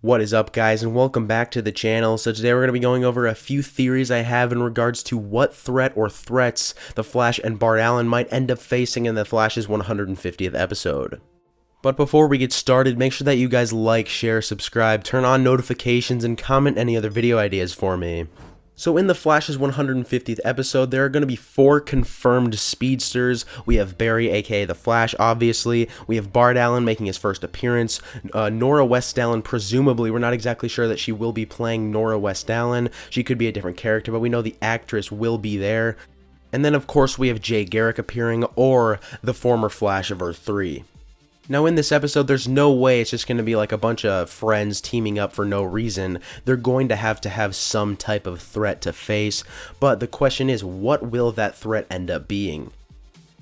What is up, guys, and welcome back to the channel. So today we're going to be going over a few theories I have in regards to what threat or threats the Flash and Bart Allen might end up facing in the Flash's 150th episode. But before we get started, make sure that you guys like, share, subscribe, turn on notifications, and comment any other video ideas for me. So in the Flash's 150th episode, there are going to be 4 confirmed speedsters. We have Barry, aka the Flash, obviously. We have Bart Allen making his first appearance. Nora West Allen, presumably, we're not exactly sure that she will be playing Nora West Allen. She could be a different character, but we know the actress will be there. And then, of course, we have Jay Garrick appearing, or the former Flash of Earth 3. Now in this episode, there's no way it's just going to be like a bunch of friends teaming up for no reason. They're going to have some type of threat to face, but the question is, what will that threat end up being?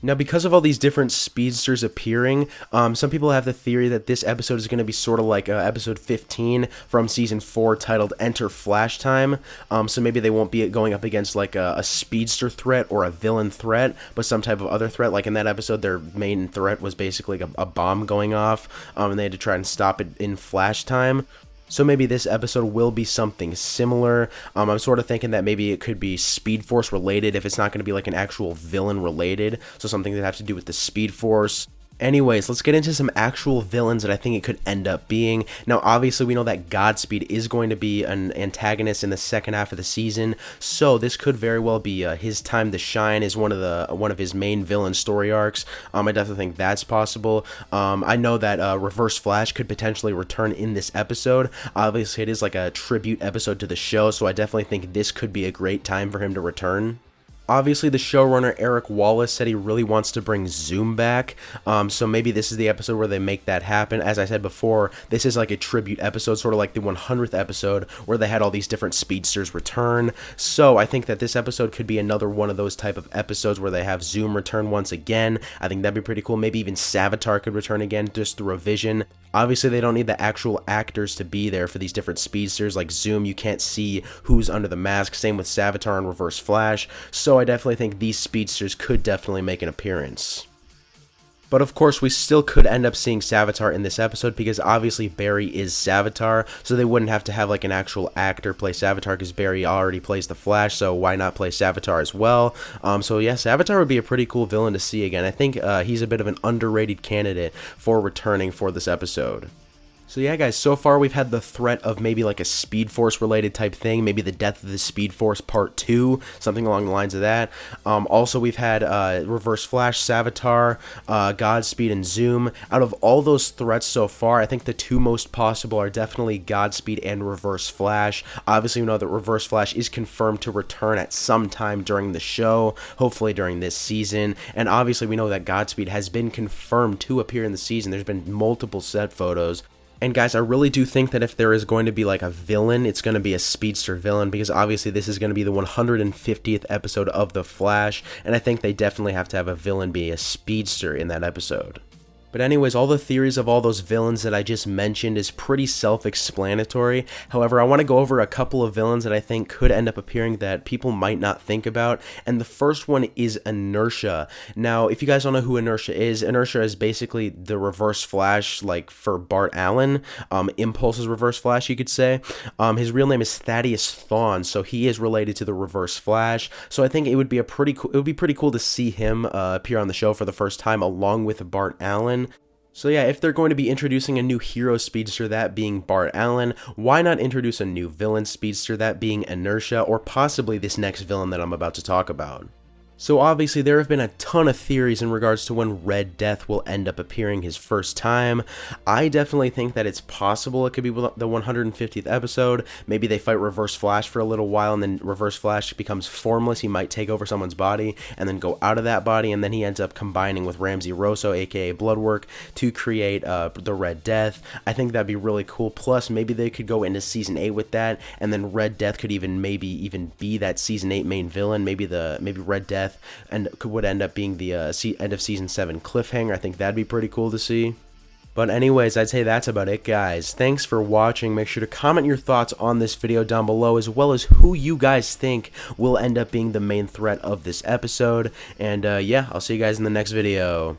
Now, because of all these different speedsters appearing, some people have the theory that this episode is going to be sort of like episode 15 from season 4 titled Enter Flash Time. So maybe they won't be going up against like a speedster threat or a villain threat, but some type of other threat. Like in that episode, their main threat was basically like a bomb going off, and they had to try and stop it in Flash Time. So maybe this episode will be something similar. I'm sort of thinking that maybe it could be Speed Force related if it's not going to be like an actual villain related. So something that has to do with the Speed Force. Anyways, let's get into some actual villains that I think it could end up being. Now, obviously, we know that Godspeed is going to be an antagonist in the second half of the season, so this could very well be his time to shine as one of his main villain story arcs. I definitely think that's possible. I know that Reverse Flash could potentially return in this episode. Obviously, it is like a tribute episode to the show, so I definitely think this could be a great time for him to return. Obviously, the showrunner Eric Wallace said he really wants to bring Zoom back, so maybe this is the episode where they make that happen. As I said before, this is like a tribute episode, sort of like the 100th episode, where they had all these different speedsters return. So I think that this episode could be another one of those type of episodes where they have Zoom return once again. I think that'd be pretty cool. Maybe even Savitar could return again, just through a vision. Obviously, they don't need the actual actors to be there for these different speedsters. Like Zoom, you can't see who's under the mask. Same with Savitar and Reverse Flash. So I definitely think these speedsters could definitely make an appearance. But of course, we still could end up seeing Savitar in this episode because obviously Barry is Savitar, so they wouldn't have to have like an actual actor play Savitar because Barry already plays the Flash, so why not play Savitar as well? So yeah, Savitar would be a pretty cool villain to see again. I think he's a bit of an underrated candidate for returning for this episode. So yeah, guys, so far we've had the threat of maybe like a Speed Force related type thing, maybe the death of the Speed Force Part 2, something along the lines of that. Also, we've had Reverse Flash, Savitar, Godspeed, and Zoom. Out of all those threats so far, I think the 2 most possible are definitely Godspeed and Reverse Flash. Obviously, we know that Reverse Flash is confirmed to return at some time during the show, hopefully during this season. And obviously, we know that Godspeed has been confirmed to appear in the season. There's been multiple set photos. And guys, I really do think that if there is going to be like a villain, it's going to be a speedster villain, because obviously this is going to be the 150th episode of The Flash, and I think they definitely have to have a villain be a speedster in that episode. But anyways, all the theories of all those villains that I just mentioned is pretty self-explanatory. However, I want to go over a couple of villains that I think could end up appearing that people might not think about. And the first one is Inertia. Now, if you guys don't know who Inertia is basically the Reverse Flash, like for Bart Allen. Impulse's Reverse Flash, you could say. His real name is Thaddeus Thawne, so he is related to the Reverse Flash. So I think it would be pretty cool to see him appear on the show for the first time along with Bart Allen. So yeah, if they're going to be introducing a new hero speedster, that being Bart Allen, why not introduce a new villain speedster, that being Inertia, or possibly this next villain that I'm about to talk about? So obviously there have been a ton of theories in regards to when Red Death will end up appearing his first time. I definitely think that it's possible it could be the 150th episode. Maybe they fight Reverse Flash for a little while and then Reverse Flash becomes formless. He might take over someone's body and then go out of that body, and then he ends up combining with Ramsey Rosso, aka Bloodwork, to create the Red Death. I think that'd be really cool. Plus maybe they could go into season 8 with that, and then Red Death could maybe even be that season 8 main villain. Maybe Red Death and would end up being the end of season 7 cliffhanger. I think that'd be pretty cool to see. But anyways, I'd say that's about it, guys. Thanks for watching. Make sure to comment your thoughts on this video down below, as well as who you guys think will end up being the main threat of this episode. And yeah, I'll see you guys in the next video.